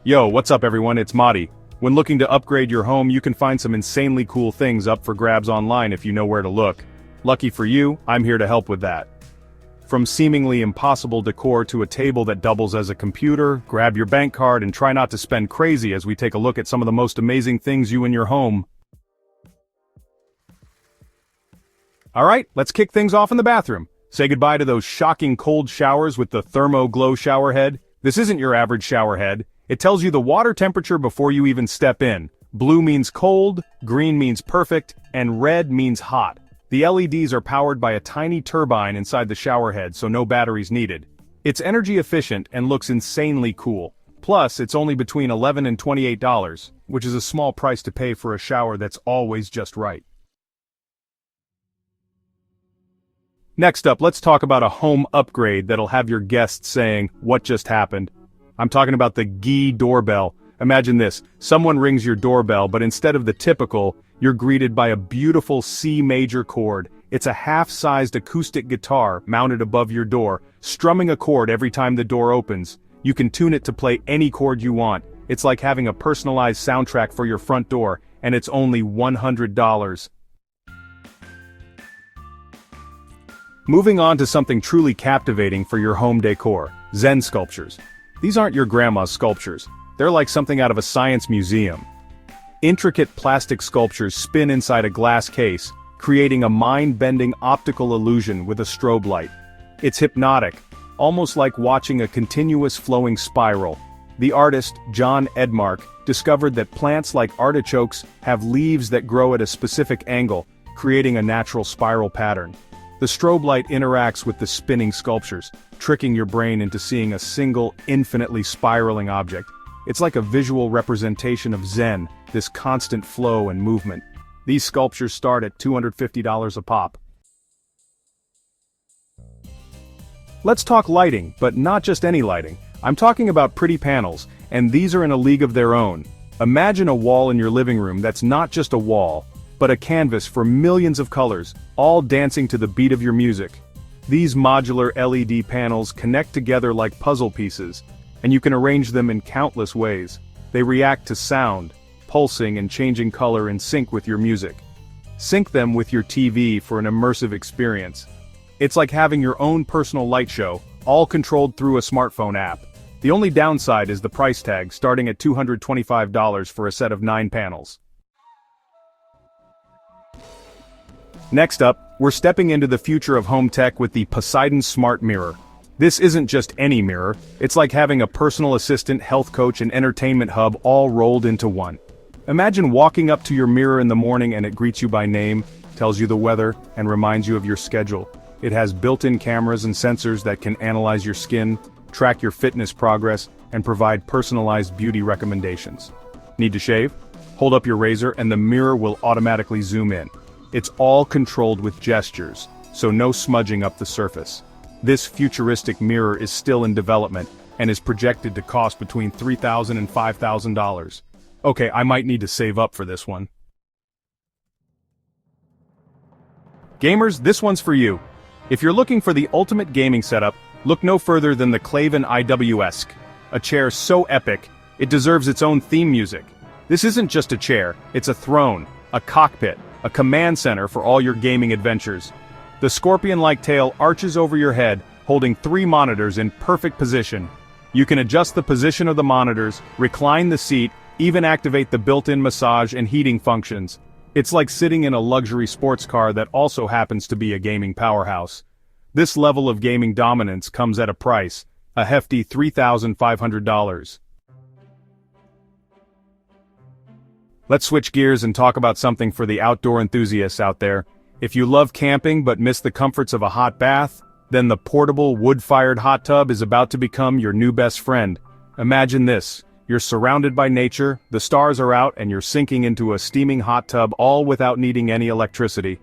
Yo, what's up everyone, it's Madi. When looking to upgrade your home, you can find some insanely cool things up for grabs online if you know where to look. Lucky for you, I'm here to help with that. From seemingly impossible decor to a table that doubles as a computer, grab your bank card and try not to spend crazy as we take a look at some of the most amazing things in your home. Alright, let's kick things off in the bathroom. Say goodbye to those shocking cold showers with the thermo glow shower head. This isn't your average shower head. It tells you the water temperature before you even step in. Blue means cold, green means perfect, and red means hot. The LEDs are powered by a tiny turbine inside the shower head, so no batteries needed. It's energy efficient and looks insanely cool. Plus, it's only between $11 and $28, which is a small price to pay for a shower that's always just right. Next up, let's talk about a home upgrade that'll have your guests saying, "What just happened?" I'm talking about the Ghee Doorbell. Imagine this, someone rings your doorbell, but instead of the typical, you're greeted by a beautiful C major chord. It's a half-sized acoustic guitar mounted above your door, strumming a chord every time the door opens. You can tune it to play any chord you want. It's like having a personalized soundtrack for your front door, and it's only $100. Moving on to something truly captivating for your home decor, Zen sculptures. These aren't your grandma's sculptures. They're like something out of a science museum. Intricate plastic sculptures spin inside a glass case, creating a mind-bending optical illusion with a strobe light. It's hypnotic, almost like watching a continuous flowing spiral. The artist, John Edmark, discovered that plants like artichokes have leaves that grow at a specific angle, creating a natural spiral pattern. The strobe light interacts with the spinning sculptures, tricking your brain into seeing a single, infinitely spiraling object. It's like a visual representation of Zen, this constant flow and movement. These sculptures start at $250 a pop. Let's talk lighting, but not just any lighting. I'm talking about pretty panels, and these are in a league of their own. Imagine a wall in your living room that's not just a wall, but a canvas for millions of colors, all dancing to the beat of your music. These modular LED panels connect together like puzzle pieces, and you can arrange them in countless ways. They react to sound, pulsing and changing color in sync with your music. Sync them with your TV for an immersive experience. It's like having your own personal light show, all controlled through a smartphone app. The only downside is the price tag, starting at $225 for a set of 9 panels. Next up, we're stepping into the future of home tech with the Poseidon Smart Mirror. This isn't just any mirror, it's like having a personal assistant, health coach, and entertainment hub all rolled into one. Imagine walking up to your mirror in the morning and it greets you by name, tells you the weather, and reminds you of your schedule. It has built-in cameras and sensors that can analyze your skin, track your fitness progress, and provide personalized beauty recommendations. Need to shave? Hold up your razor and the mirror will automatically zoom in. It's all controlled with gestures, so no smudging up the surface. This futuristic mirror is still in development, and is projected to cost between $3,000 and $5,000. Okay, I might need to save up for this one. Gamers, this one's for you. If you're looking for the ultimate gaming setup, look no further than the Klaven IWS, a chair so epic, it deserves its own theme music. This isn't just a chair, it's a throne, a cockpit, a command center for all your gaming adventures. The scorpion-like tail arches over your head, holding 3 monitors in perfect position. You can adjust the position of the monitors, recline the seat, even activate the built-in massage and heating functions. It's like sitting in a luxury sports car that also happens to be a gaming powerhouse. This level of gaming dominance comes at a price, a hefty $3,500. Let's switch gears and talk about something for the outdoor enthusiasts out there. If you love camping but miss the comforts of a hot bath, then the portable wood-fired hot tub is about to become your new best friend. Imagine this, you're surrounded by nature, the stars are out, and you're sinking into a steaming hot tub all without needing any electricity.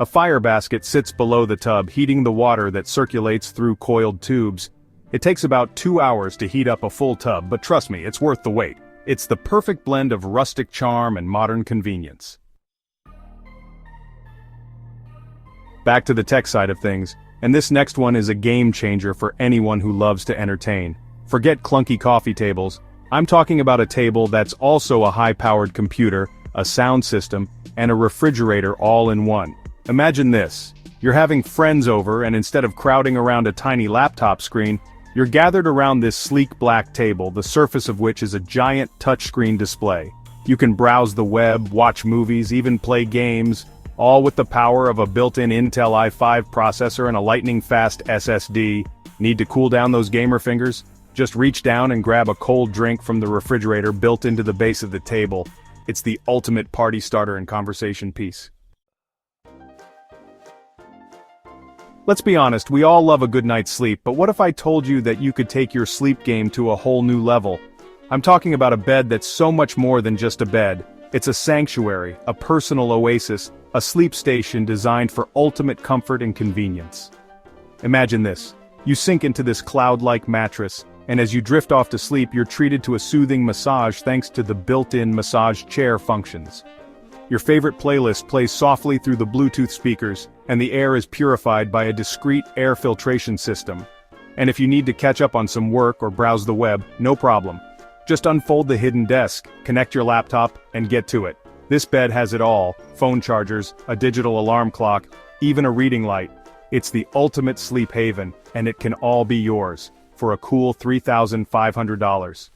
A fire basket sits below the tub, heating the water that circulates through coiled tubes. It takes about 2 hours to heat up a full tub, but trust me, it's worth the wait. It's the perfect blend of rustic charm and modern convenience. Back to the tech side of things, and this next one is a game changer for anyone who loves to entertain. Forget clunky coffee tables. I'm talking about a table that's also a high-powered computer, a sound system, and a refrigerator all in one. Imagine this. You're having friends over and instead of crowding around a tiny laptop screen, you're gathered around this sleek black table, the surface of which is a giant touchscreen display. You can browse the web, watch movies, even play games, all with the power of a built-in Intel i5 processor and a lightning-fast SSD. Need to cool down those gamer fingers? Just reach down and grab a cold drink from the refrigerator built into the base of the table. It's the ultimate party starter and conversation piece. Let's be honest, we all love a good night's sleep, but what if I told you that you could take your sleep game to a whole new level? I'm talking about a bed that's so much more than just a bed. It's a sanctuary, a personal oasis, a sleep station designed for ultimate comfort and convenience. Imagine this. You sink into this cloud-like mattress, and as you drift off to sleep, you're treated to a soothing massage thanks to the built-in massage chair functions. Your favorite playlist plays softly through the Bluetooth speakers, and the air is purified by a discreet air filtration system. And if you need to catch up on some work or browse the web, no problem. Just unfold the hidden desk, connect your laptop, and get to it. This bed has it all: phone chargers, a digital alarm clock, even a reading light. It's the ultimate sleep haven, and it can all be yours for a cool $3,500.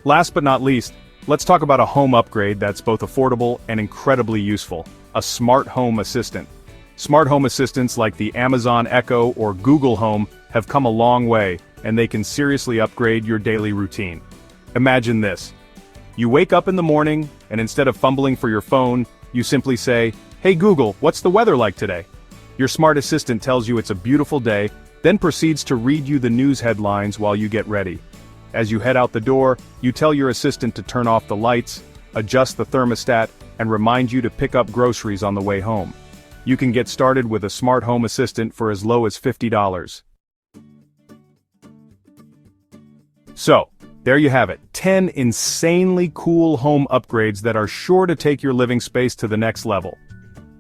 Last but not least, let's talk about a home upgrade that's both affordable and incredibly useful: a smart home assistant. Smart home assistants like the Amazon Echo or Google Home have come a long way, and they can seriously upgrade your daily routine. Imagine this. You wake up in the morning, and instead of fumbling for your phone, you simply say, "Hey Google, what's the weather like today?" Your smart assistant tells you it's a beautiful day, then proceeds to read you the news headlines while you get ready. As you head out the door, you tell your assistant to turn off the lights, adjust the thermostat, and remind you to pick up groceries on the way home. You can get started with a smart home assistant for as low as $50. So, there you have it, 10 insanely cool home upgrades that are sure to take your living space to the next level.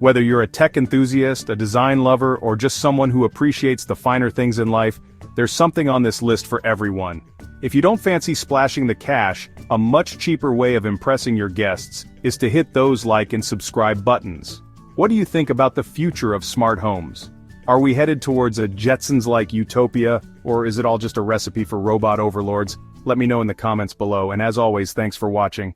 Whether you're a tech enthusiast, a design lover, or just someone who appreciates the finer things in life, there's something on this list for everyone. If you don't fancy splashing the cash, a much cheaper way of impressing your guests is to hit those like and subscribe buttons. What do you think about the future of smart homes? Are we headed towards a Jetsons-like utopia, or is it all just a recipe for robot overlords? Let me know in the comments below, and as always, thanks for watching.